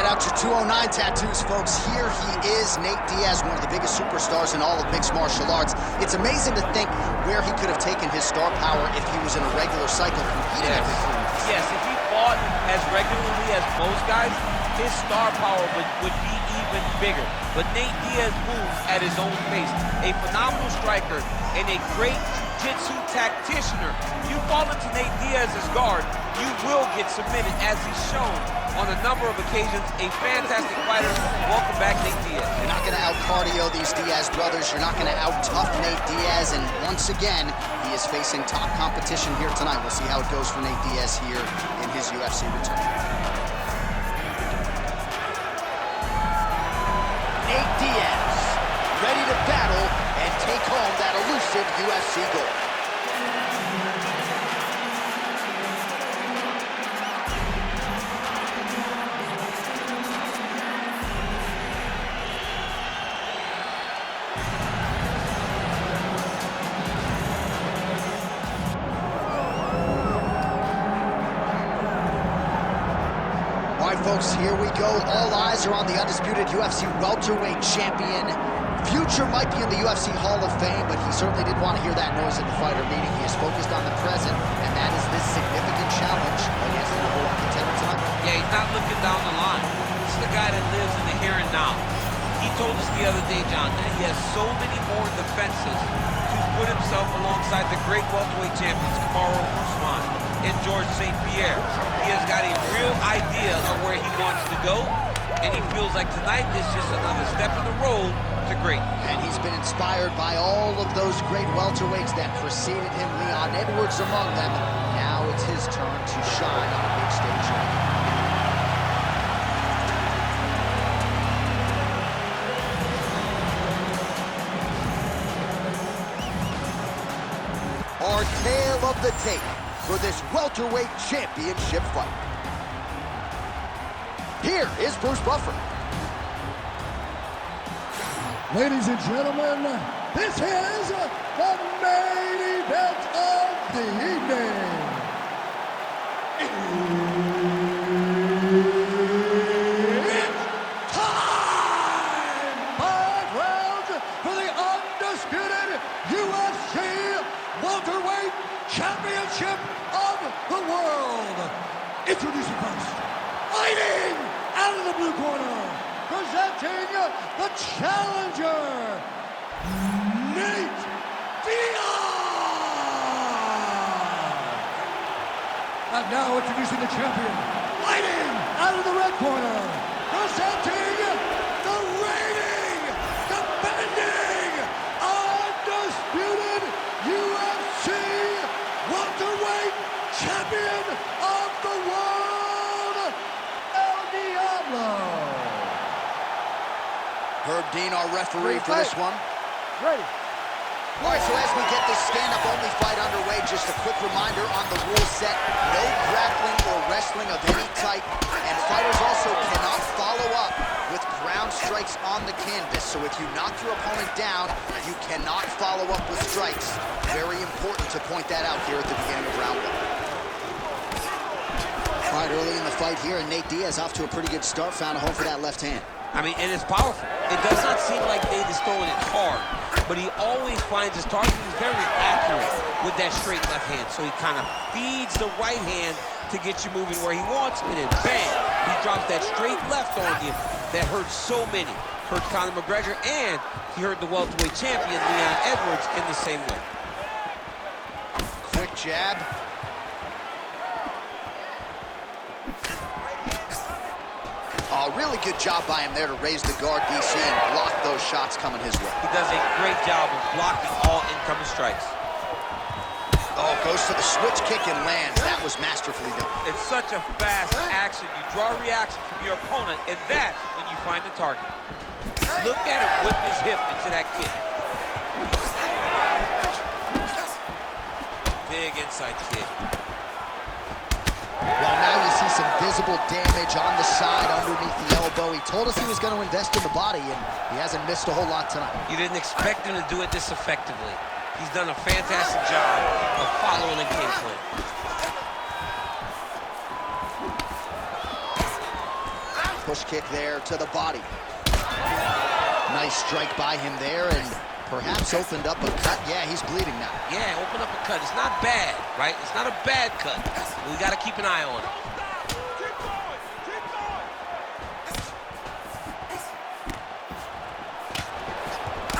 Check out your 209 tattoos, folks. Here he is, Nate Diaz, one of the biggest superstars in all of mixed martial arts. It's amazing to think where he could have taken his star power if he was in a regular cycle competing every 3 weeks. Yes, if he fought as regularly as most guys, his star power would be even bigger. But Nate Diaz moves at his own pace. A phenomenal striker and a great jiu-jitsu tacticianer. You fall into Nate Diaz's guard, you will get submitted, as he's shown on a number of occasions. A fantastic fighter. Welcome back, Nate Diaz. You're not going to out-cardio these Diaz brothers. You're not going to out-tough Nate Diaz. And once again, he is facing top competition here tonight. We'll see how it goes for Nate Diaz here in his UFC return. Nate Diaz, ready to battle and take home that elusive UFC gold. All right, folks, here we go. All eyes are on the undisputed UFC welterweight champion. Future might be in the UFC Hall of Fame, but he certainly didn't want to hear that noise at the fighter meeting. He is focused on the present, and that is this significant challenge against the #1 contender tonight. Yeah, he's not looking down the line. This is the guy that lives in the here and now. He told us the other day, John, that he has so many more defenses to put himself alongside the great welterweight champions, Kamaru Usman and George St. Pierre. He has got a real idea of where he wants to go, and he feels like tonight is just another step in the road to great. And he's been inspired by all of those great welterweights that preceded him, Leon Edwards among them. Now it's his turn to shine on a big stage. Our tale of the tape for this welterweight championship fight. Here is Bruce Buffer. Ladies and gentlemen, this is the main event of the evening. It's time! 5 rounds for the undisputed UFC welterweight championship of the world. Introducing first, fighting out of the blue corner, presenting the challenger, Nate Diaz. And now introducing the champion, fighting out of the red corner, presenting the reigning, defending, undisputed UFC welterweight champion of the world, El Diablo. Herb Dean, our referee for this one. Ready. All right, so as we get this stand-up-only fight underway, just a quick reminder on the rule set: no grappling or wrestling of any type, and fighters also cannot follow up with ground strikes on the canvas. So if you knock your opponent down, you cannot follow up with strikes. Very important to point that out here at the beginning of round 1. All right, early in the fight here, and Nate Diaz off to a pretty good start, found a home for that left hand. I mean, and it's powerful. It does not seem like Nate is throwing it hard, but he always finds his target. He's very accurate with that straight left hand. So he kind of feeds the right hand to get you moving where he wants, and then bang, he drops that straight left on you that hurts so many. Hurt Conor McGregor, and he hurt the welterweight champion, Leon Edwards, in the same way. Quick jab. Really good job by him there to raise the guard, DC, and block those shots coming his way. He does a great job of blocking all incoming strikes. Oh, goes to the switch kick and lands. That was masterfully done. It's such a fast action. You draw a reaction from your opponent, and that's when you find the target. Look at him whip his hip into that kick. Big inside kick. Well, now you see some visible damage on the side underneath the elbow. He told us he was going to invest in the body, and he hasn't missed a whole lot tonight. You didn't expect him to do it this effectively. He's done a fantastic job of following the game plan. push kick there to the body. Nice strike by him there, and perhaps opened up a cut. Yeah, he's bleeding now. Yeah, open up a cut. It's not bad, right? It's not a bad cut. We got to keep an eye on it.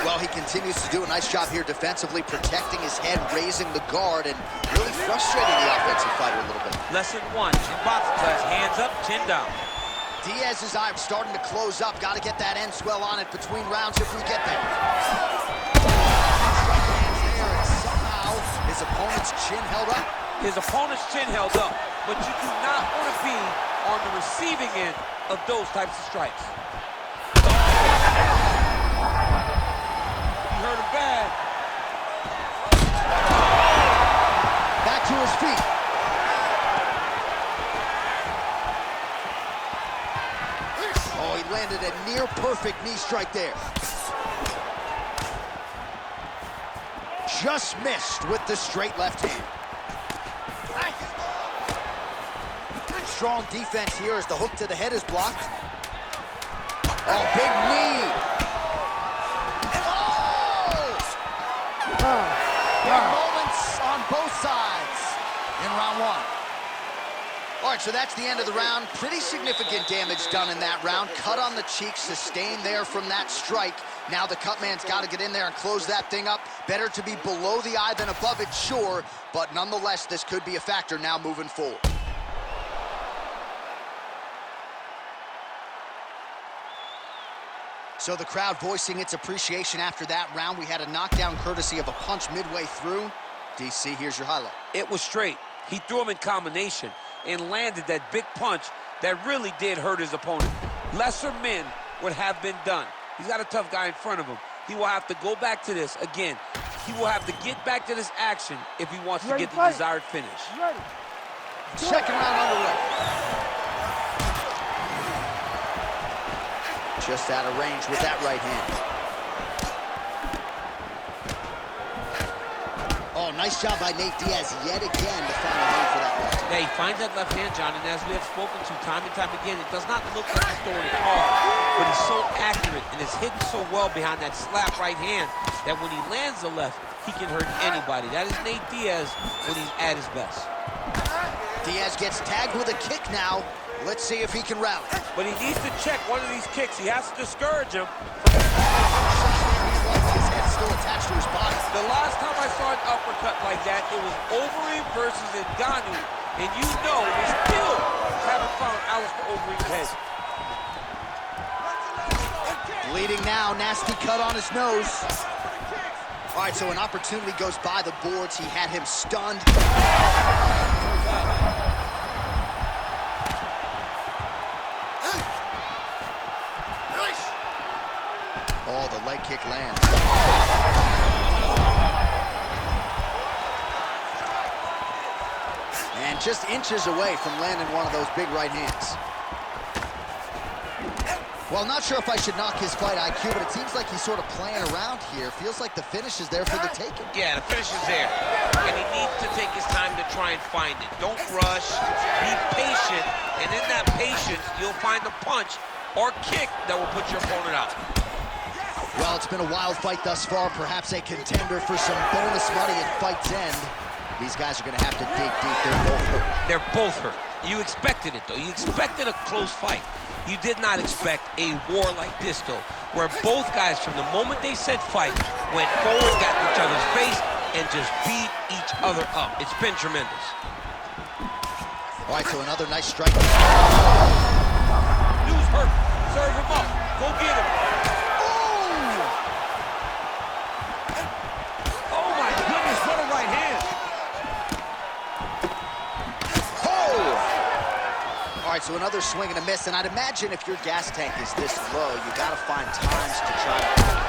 Well, he continues to do a nice job here defensively, protecting his head, raising the guard, and really frustrating the offensive fighter a little bit. Lesson 1, in boxing class, hands up, chin down. Diaz's eye starting to close up. Got to get that end swell on it between rounds if we get there. Strike lands there, and somehow his opponent's chin held up. His opponent's chin held up, but you do not want to be on the receiving end of those types of strikes. He hurt him bad. Back to his feet. Oh, he landed a near-perfect knee strike there. Just missed with the straight left hand. Strong defense here as the hook to the head is blocked. Oh, big knee. Oh! Big moments on both sides in round 1. All right, so that's the end of the round. Pretty significant damage done in that round. Cut on the cheek, sustained there from that strike. Now the cut man's got to get in there and close that thing up. Better to be below the eye than above it, sure, but nonetheless, this could be a factor now moving forward. So the crowd voicing its appreciation after that round. We had a knockdown courtesy of a punch midway through. DC, here's your highlight. It was straight. He threw him in combination and landed that big punch that really did hurt his opponent. Lesser men would have been done. He's got a tough guy in front of him. He will have to go back to this again. He will have to get back to this action if he wants to get the desired finish. Second round underway. Just out of range with that right hand. Oh, nice job by Nate Diaz yet again to find a home for that left. Yeah, he finds that left hand, John, and as we have spoken to time and time again, it does not look like he's throwing it hard, but he's so accurate and is hitting so well behind that slap right hand that when he lands the left, he can hurt anybody. That is Nate Diaz when he's at his best. Diaz gets tagged with a kick now. Let's see if he can rally. But he needs to check one of these kicks. He has to discourage him. His head's still attached to his body. The last time I saw an uppercut like that, it was Overeem versus Ngannou. And you know we still haven't found Alistair Overeem's head. Bleeding now, nasty cut on his nose. All right, so an opportunity goes by the boards. He had him stunned. Oh, the leg kick lands. And just inches away from landing one of those big right hands. Well, not sure if I should knock his fight IQ, but it seems like he's sort of playing around here. Feels like the finish is there for the taking. Yeah, the finish is there. And he needs to take his time to try and find it. Don't rush. Be patient. And in that patience, you'll find the punch or kick that will put your opponent out. Well, it's been a wild fight thus far. Perhaps a contender for some bonus money at fight's end. These guys are going to have to dig deep. They're both hurt. They're both hurt. You expected it, though. You expected a close fight. You did not expect a war like this, though, where both guys, from the moment they said fight, went forward, got in each other's face, and just beat each other up. It's been tremendous. All right, so another nice strike. Dude's hurt. Serve him up. Go get him. Oh, my goodness, what a right hand. All right, so another swing and a miss, and I'd imagine if your gas tank is this low, you gotta find times to try to...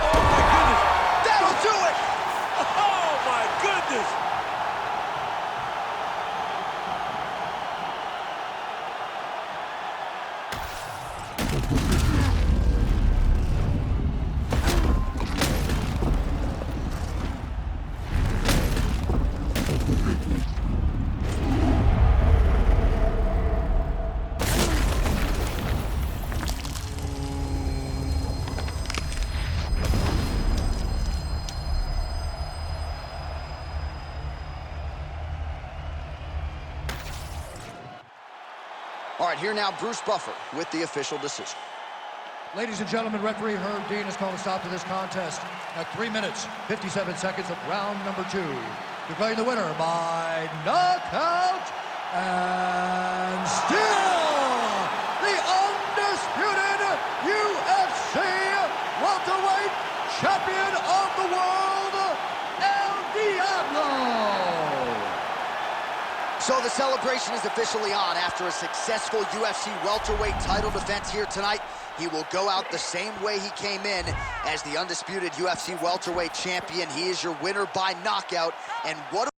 Oh, my goodness! That'll do it! Oh, my goodness! All right, here now, Bruce Buffer with the official decision. Ladies and gentlemen, referee Herb Dean has called a stop to this contest at 3 minutes, 57 seconds of round number 2. Declaring the winner by knockout and still the undisputed UFC welterweight champion of the world, El Diablo. So the celebration is officially on. After a successful UFC welterweight title defense here tonight, he will go out the same way he came in as the undisputed UFC welterweight champion. He is your winner by knockout. And what